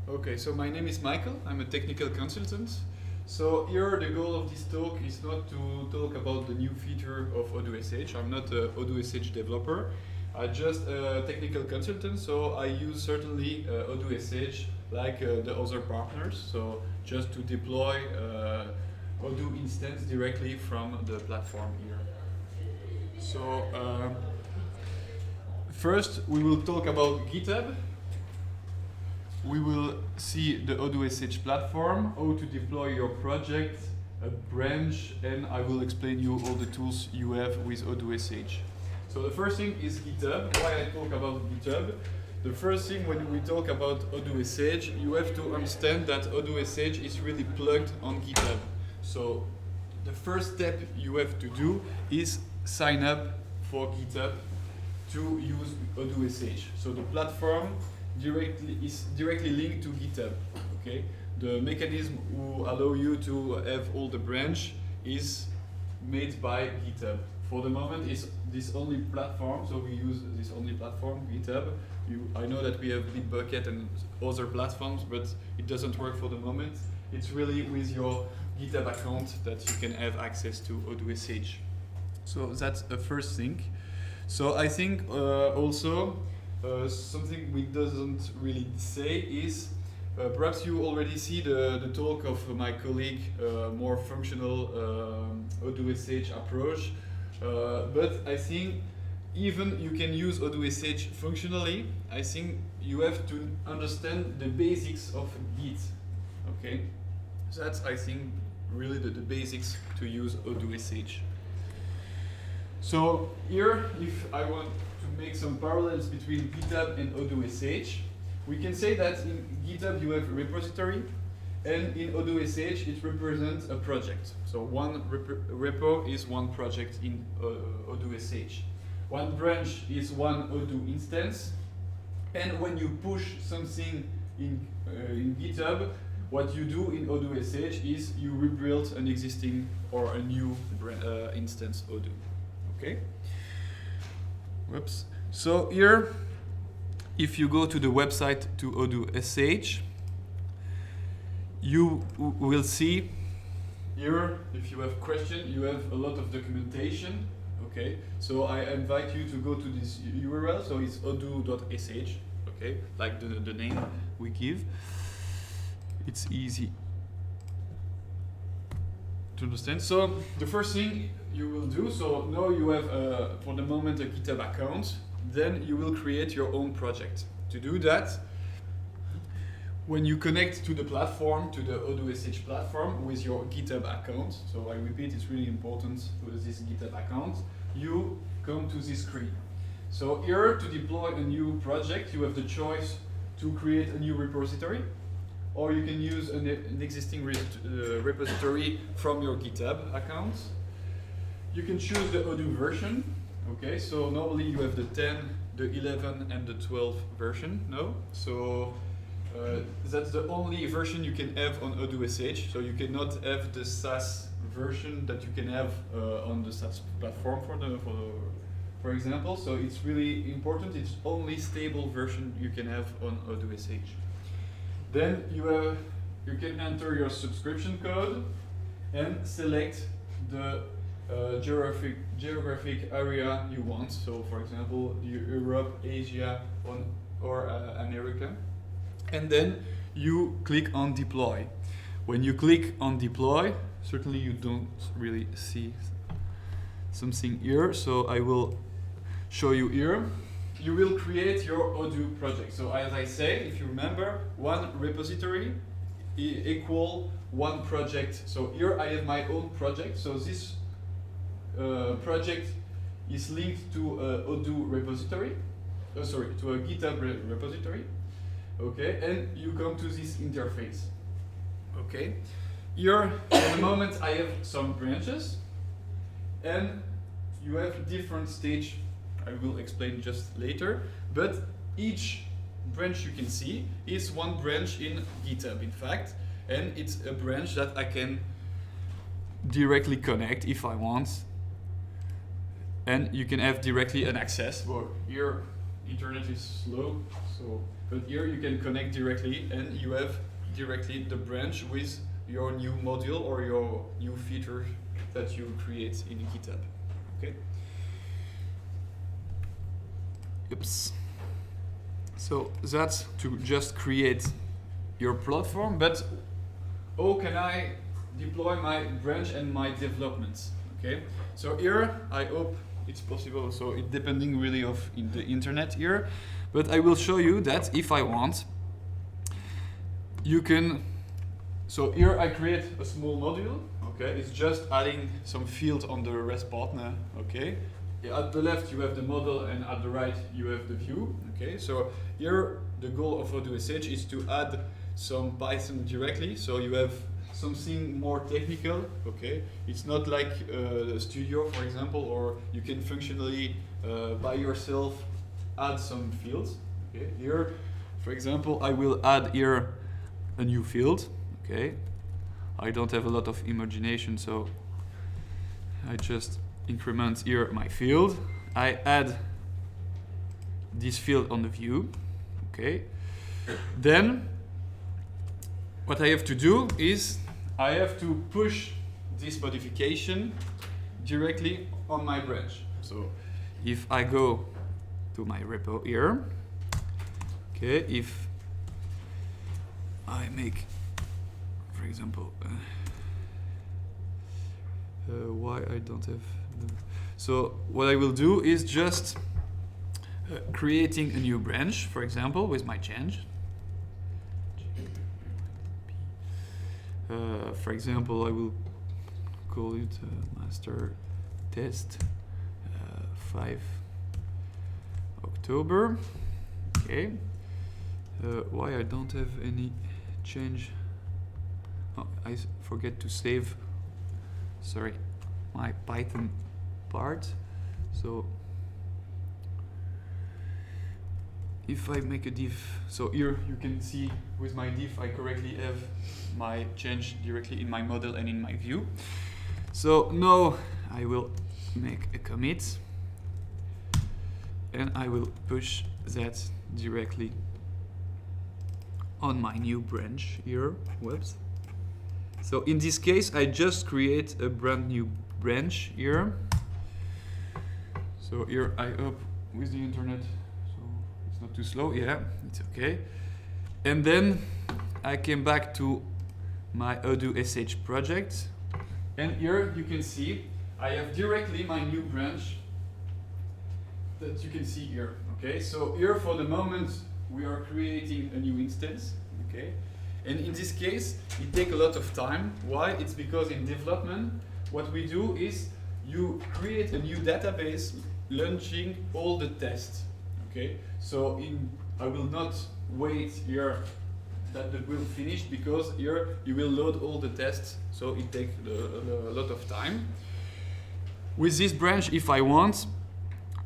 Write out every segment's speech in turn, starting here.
Okay, so my name is Michael. I'm a technical consultant. So here the goal of this talk is not to talk about the new feature of Odoo.Sh. I'm not a Odoo.Sh developer. I'm just a technical consultant, so I use certainly Odoo.Sh like the other partners. So just to deploy Odoo instance directly from the platform here. So first we will talk about GitHub. We will see the Odoo.Sh platform, how to deploy your project, a branch, and I will explain you all the tools you have with Odoo.Sh. So the first thing is GitHub. Why I talk about GitHub? The first thing when we talk about Odoo.Sh, you have to understand that Odoo.Sh is really plugged on GitHub. So the first step you have to do is sign up for GitHub to use Odoo.Sh. So the platform is directly linked to GitHub. Okay, the mechanism who allow you to have all the branch is made by GitHub. For the moment, it's this only platform, so we use this only platform, GitHub. I know that we have Bitbucket and other platforms, but it doesn't work for the moment. It's really with your GitHub account that you can have access to Odoo.Sh. So that's the first thing. So I think also something we doesn't really say is perhaps you already see the talk of my colleague, more functional Odoo.Sh approach, but I think even you can use Odoo.Sh functionally. I think you have to understand the basics of Git. Okay, so that's I think really the basics to use Odoo.Sh. So here, if I want to make some parallels between GitHub and Odoo.Sh, we can say that in GitHub you have a repository, and in Odoo.Sh it represents a project. So one repo is one project in Odoo.Sh. One branch is one Odoo instance, and when you push something in GitHub, what you do in Odoo.Sh is you rebuild an existing or a new instance Odoo. Okay. Whoops. So here, if you go to the website to Odoo.Sh, you will see here, if you have question, you have a lot of documentation. Okay. So I invite you to go to this URL. So it's Odoo.Sh. Okay, like the name we give. It's easy to understand. So the first thing you will do, so now you have for the moment a GitHub account, then you will create your own project. To do that, when you connect to the platform, to the Odoo.Sh platform with your GitHub account, so I repeat, it's really important with this GitHub account, you come to this screen. So here, to deploy a new project, you have the choice to create a new repository, or you can use an existing repository from your GitHub account. You can choose the Odoo version. Okay, so normally you have the 10, the 11, and the 12 version. No, so that's the only version you can have on Odoo.Sh. So you cannot have the SaaS version that you can have on the SaaS platform for example. So it's really important. It's only stable version you can have on Odoo.Sh. Then you can enter your subscription code and select the geographic area you want. So for example, Europe, Asia, or America. And then you click on deploy. When you click on deploy, certainly you don't really see something here. So I will show you here. You will create your Odoo project. So as I say, if you remember, one repository equal one project. So here I have my own project. So this project is linked to a Odoo repository. To a GitHub repository. Okay, and you come to this interface. Okay, here at the moment I have some branches, and you have different stage. I will explain just later, but each branch you can see is one branch in GitHub, in fact, and it's a branch that I can directly connect if I want, and you can have directly an access. Well, here internet is slow, so but here you can connect directly and you have directly the branch with your new module or your new feature that you create in GitHub. Okay. Oops. So that's to just create your platform, but how can I deploy my branch and my developments? Okay. So here I hope it's possible. So it depending really of in the internet here, but I will show you that if I want, you can. So here I create a small module. Okay, it's just adding some field on the REST partner. Okay, at the left you have the model, and at the right you have the view. Okay, so here the goal of Odoo.Sh is to add some Python directly. So you have something more technical. Okay, it's not like Studio, for example, or you can functionally by yourself add some fields. Okay, here, for example, I will add here a new field. Okay, I don't have a lot of imagination, so I just increment here my field. I add this field on the view. Okay, then what I have to do is I have to push this modification directly on my branch. So if I go to my repo here, okay, if I make, for example, why I don't have the, so what I will do is just creating a new branch, for example, with my change. For example, I will call it master test 5 October. Okay. Why I don't have any change? Oh, I forget to save. Sorry, my Python part. So if I make a div, so here you can see with my div I correctly have my change directly in my model and in my view. So now I will make a commit and I will push that directly on my new branch here. Whoops. So in this case I just create a brand new branch here. So here I hope with the internet, so it's not too slow. Yeah, it's okay. And then I came back to my Odoo.Sh project, and here you can see I have directly my new branch that you can see here. Okay, so here for the moment we are creating a new instance. Okay, and in this case it takes a lot of time. Why? It's because in development what we do is you create a new database launching all the tests. Okay, so I will not wait here that it will finish, because here you will load all the tests, so it takes a lot of time. With this branch, if I want,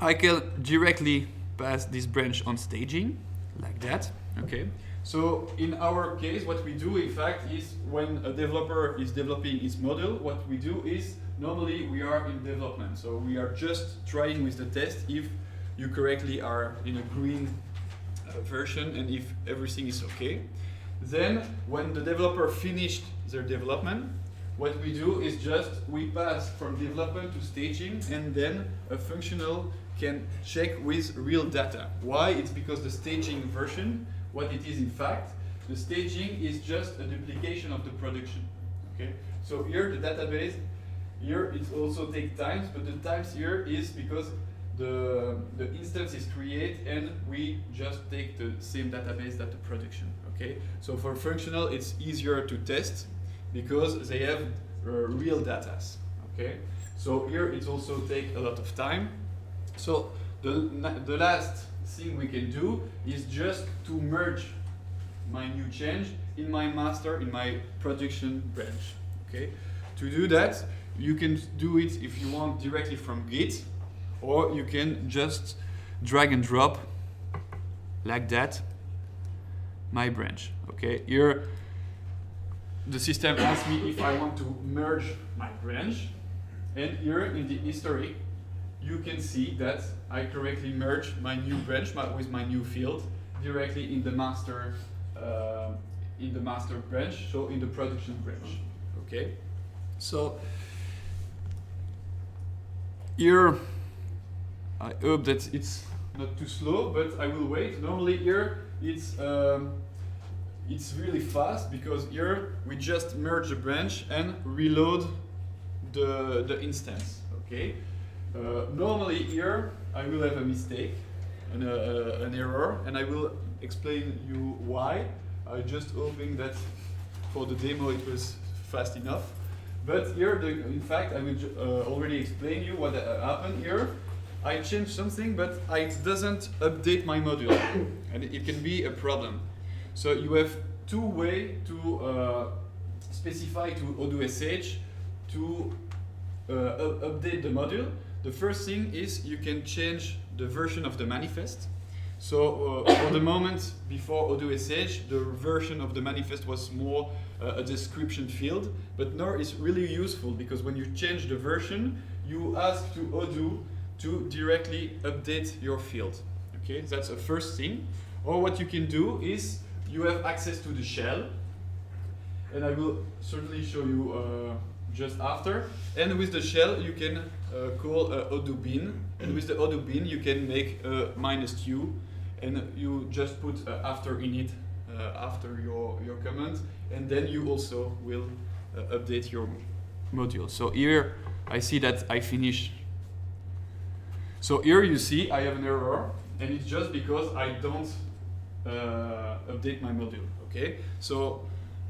I can directly pass this branch on staging, like that. Okay. So in our case, what we do, in fact, is when a developer is developing his model, what we do is normally we are in development. So we are just trying with the test if you correctly are in a green version and if everything is okay. Then when the developer finished their development, what we do is just we pass from development to staging, and then a functional can check with real data. Why? It's because the staging version, what it is in fact, the staging is just a duplication of the production. Okay. So here the database, here it also takes times, but the times here is because the instance is created and we just take the same database that the production. Okay. So for functional it's easier to test because they have real data. Okay. So here it also takes a lot of time. So the last thing we can do is just to merge my new change in my master, in my production branch. Okay. To do that, you can do it if you want directly from Git, or you can just drag and drop like that my branch. Okay. Here the system asks me if I want to merge my branch, and here in the history you can see that I correctly merged my new branch with my new field, directly in the master branch, so in the production branch. Okay, so here I hope that it's not too slow, but I will wait. Normally here it's really fast because here we just merge the branch and reload the instance. Okay. Normally here I will have a mistake, an error, and I will explain you why. I'm just hoping that for the demo it was fast enough. But here, in fact, I will already explain you what happened here. I changed something, but it doesn't update my module, and it can be a problem. So you have two ways to specify to Odoo.Sh to update the module. The first thing is you can change the version of the manifest. So for the moment before Odoo.Sh, the version of the manifest was more a description field, but now it's really useful because when you change the version, you ask to Odoo to directly update your field. Okay, that's the first thing. Or what you can do is you have access to the shell, and I will certainly show you just after. And with the shell, you can call Odoo bin, and with the Odoo bin, you can make -q, and you just put after init after your command, and then you also will update your module. So here I see that I finish. So here you see I have an error, and it's just because I don't update my module. Okay, so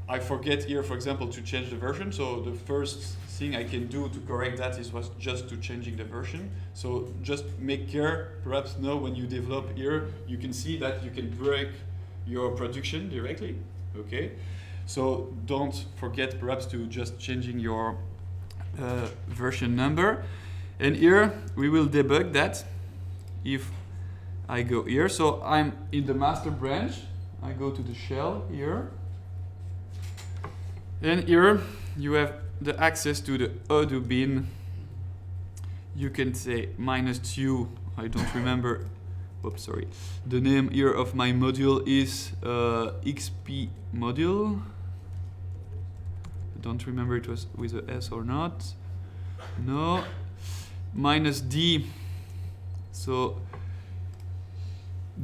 I forget here, for example, to change the version. So the first thing I can do to correct that was just to changing the version. So just make care, perhaps now when you develop here, you can see that you can break your production directly. Okay, so don't forget perhaps to just changing your version number. And here we will debug that if I go here. So I'm in the master branch. I go to the shell here. And here you have the access to the Odoo bin. You can say -2. I don't remember. Oops, sorry. The name here of my module is XP module. I don't remember it was with a S or not. No. -d. So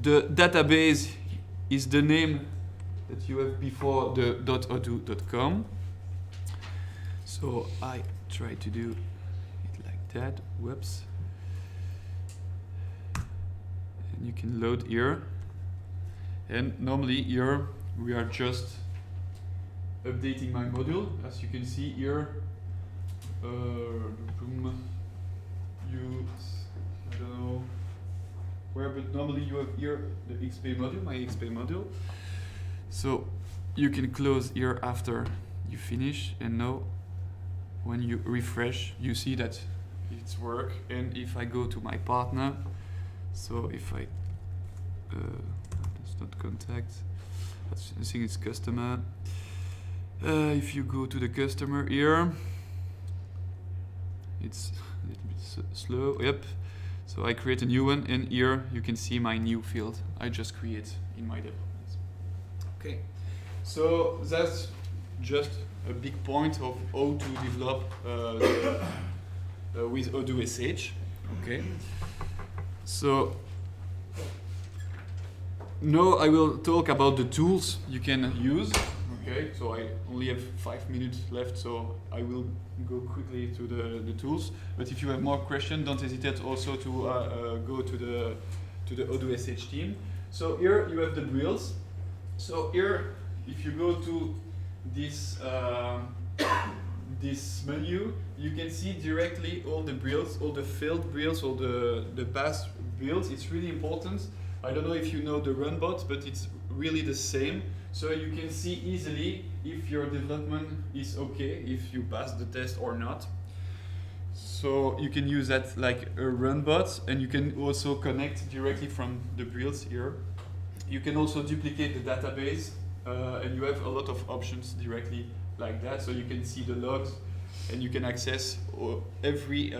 the database is the name that you have before the .odoo.com. So I try to do it like that. Whoops. And you can load here. And normally here we are just updating my module. As you can see here, I don't know where, but normally you have here the XP module, my XP module. So you can close here after you finish, and now when you refresh, you see that it's work. And if I go to my partner, so if I that's not contact, I think it's customer. If you go to the customer here, it's a little bit slow. Yep. So I create a new one, and here you can see my new field I just create in my development. Okay. So that's just a big point of how to develop with Odoo.Sh. Okay. So now I will talk about the tools you can use. Okay, so I only have 5 minutes left, so I will go quickly to the tools. But if you have more questions, don't hesitate also to go to the Odoo.Sh team. So here you have the drills. So here, if you go to this this menu, you can see directly all the builds, all the failed builds, all the past builds. It's really important. I don't know if you know the runbot, but it's really the same. So you can see easily if your development is okay, if you pass the test or not. So you can use that like a runbot, and you can also connect directly from the builds here. You can also duplicate the database, and you have a lot of options directly like that. So you can see the logs, and you can access every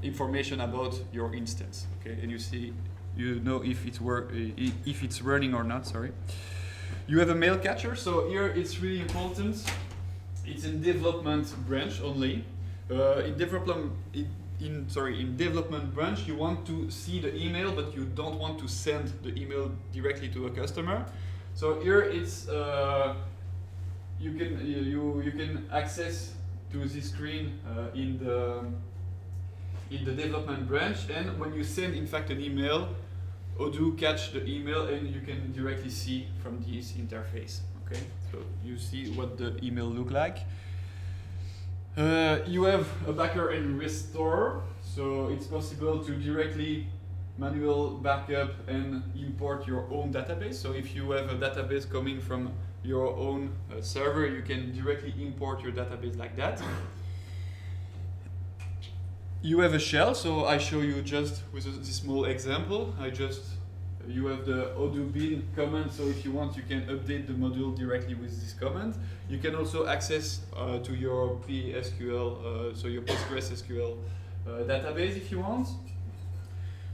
information about your instance. Okay, and you see you know if it's running or not. Sorry. You have a mail catcher. So here it's really important. It's in development branch only. In development branch, you want to see the email, but you don't want to send the email directly to a customer. So here it's you can access to this screen in the development branch, and when you send in fact an email, Odoo catch the email and you can directly see from this interface. Okay, so you see what the email look like. You have a backer and restore, so it's possible to directly manual backup and import your own database. So if you have a database coming from your own server, you can directly import your database like that. You have a shell, so I show you just with this small example. You have the Odoo bin command, so if you want, you can update the module directly with this command. You can also access to your PSQL, so your PostgreSQL database if you want.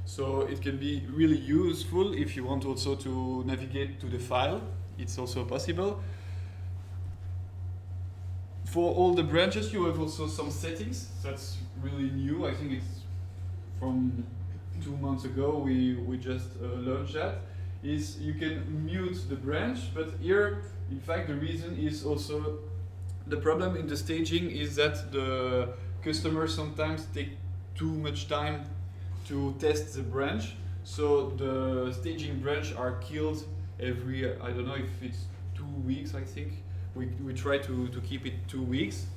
So it can be really useful if you want also to navigate to the file. It's also possible. For all the branches, you have also some settings. That's really new. I think it's from 2 months ago we just launched that. Is you can mute the branch, but here, in fact, the reason is also the problem in the staging is that the customers sometimes take too much time to test the branch. So the staging branch are killed every, I don't know if it's 2 weeks, I think. We try to keep it 2 weeks.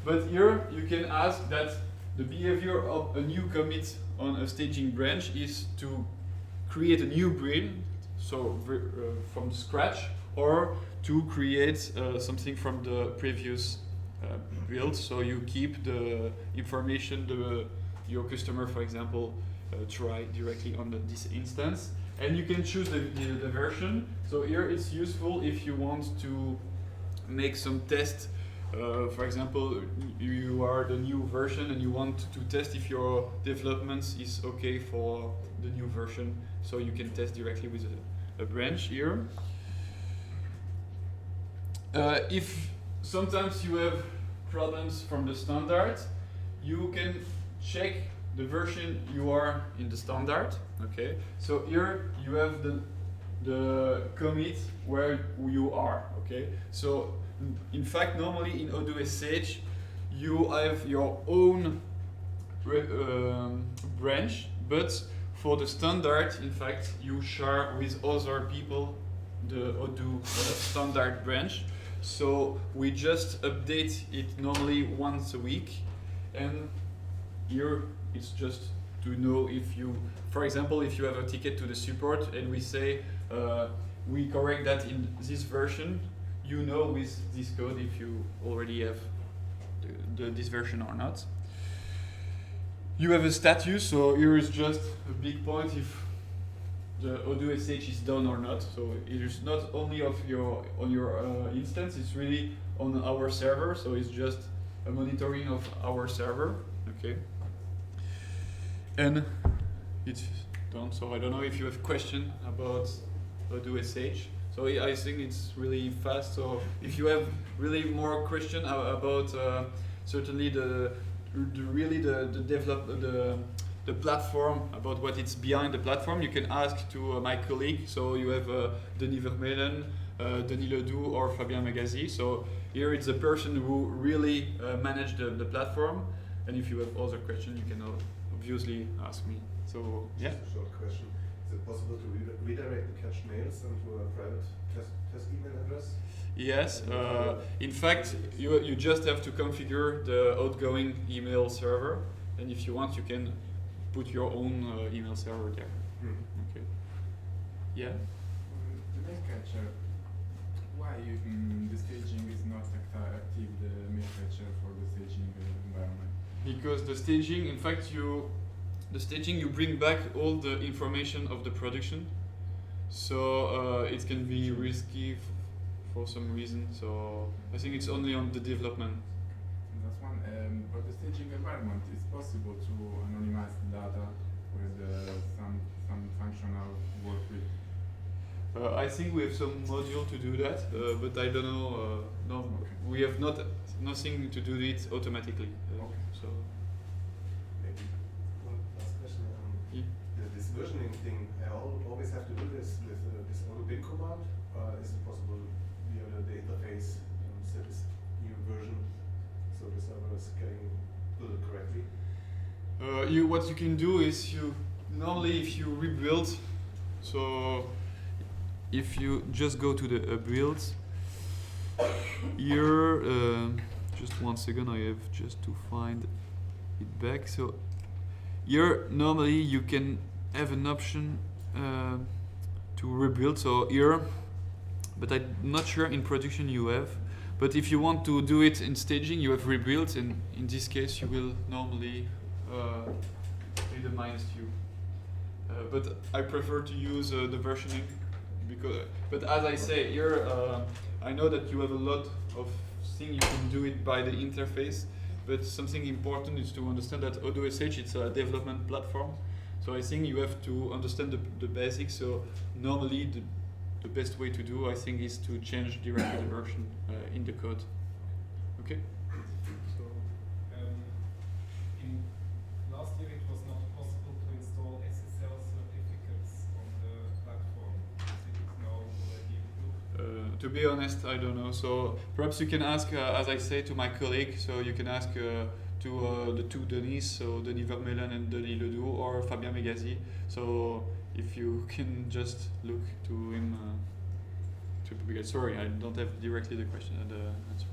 But here you can ask that the behavior of a new commit on a staging branch is to create a new build, so from scratch, or to create something from the previous build. So you keep the information your customer, for example, try directly on this instance. And you can choose the version. So here it's useful if you want to make some tests. For example, you are the new version and you want to test if your developments is okay for the new version. So you can test directly with a branch here. If sometimes you have problems from the standard, you can check the version you are in the standard. Okay, so here you have the commit where you are. Okay, so in fact, normally in Odoo.Sh, you have your own branch, but for the standard, in fact, you share with other people the Odoo standard branch. So we just update it normally once a week, and here it's just to know if you, for example, if you have a ticket to the support and we say we correct that in this version, you know with this code if you already have this version or not. You have a status, so here is just a big point if the Odoo.Sh is done or not. So it is not only on your instance, it's really on our server, so it's just a monitoring of our server. Okay. And it's done, so I don't know if you have question about Odoo.Sh. So I think it's really fast. So if you have really more question about certainly the platform, about what it's behind the platform, you can ask to my colleague. So you have Denis Vermeulen, Denis Ledoux, or Fabien Magazi. So here it's the person who really manage the platform. And if you have other questions, you can obviously ask me. So yeah. Just a short question. Is it possible to redirect the catch mails into a private test email address? Yes. In fact, you just have to configure the outgoing email server, and if you want, you can put your own email server there. Mm-hmm. Okay. Yeah. The mail catcher. Why the staging is not active? The mail catcher for the staging environment. Because the staging, in fact, you bring back all the information of the production, so it can be risky for some reason. So I think it's only on the development. That's one. For the staging environment, it's possible to anonymize the data with some functional work with. I think we have some module to do that, but I don't know. No, Okay. we have nothing to do it automatically. Okay. So Maybe one last question. Yeah. This versioning thing, I always have to do this with this Odoo bin command, or is it possible via the interface set this new version so the server is getting built correctly? what you can do is normally if you rebuild, so if you just go to the build here, just 1 second, I have just to find it back. So here normally you can have an option to rebuild. So here, but I'm not sure in production you have. But if you want to do it in staging, you have rebuild, and in this case you will normally need a -u. But I prefer to use the versioning because. But as I say here, I know that you have a lot of things you can do it by the interface. But something important is to understand that Odoo.Sh it's a development platform. So I think you have to understand the basics. So normally the best way to do, I think, is to change directly the version in the code. Okay. So, in last year it was not possible to install SSL certificates on the platform. Is it now already improved? To be honest, I don't know. So perhaps you can ask, as I say, to my colleague. So you can ask to the two Denis, so Denis Vermeulen and Denis Ledoux, or Fabien Megazi. So if you can just look to him. Sorry, I don't have directly the question and the answer.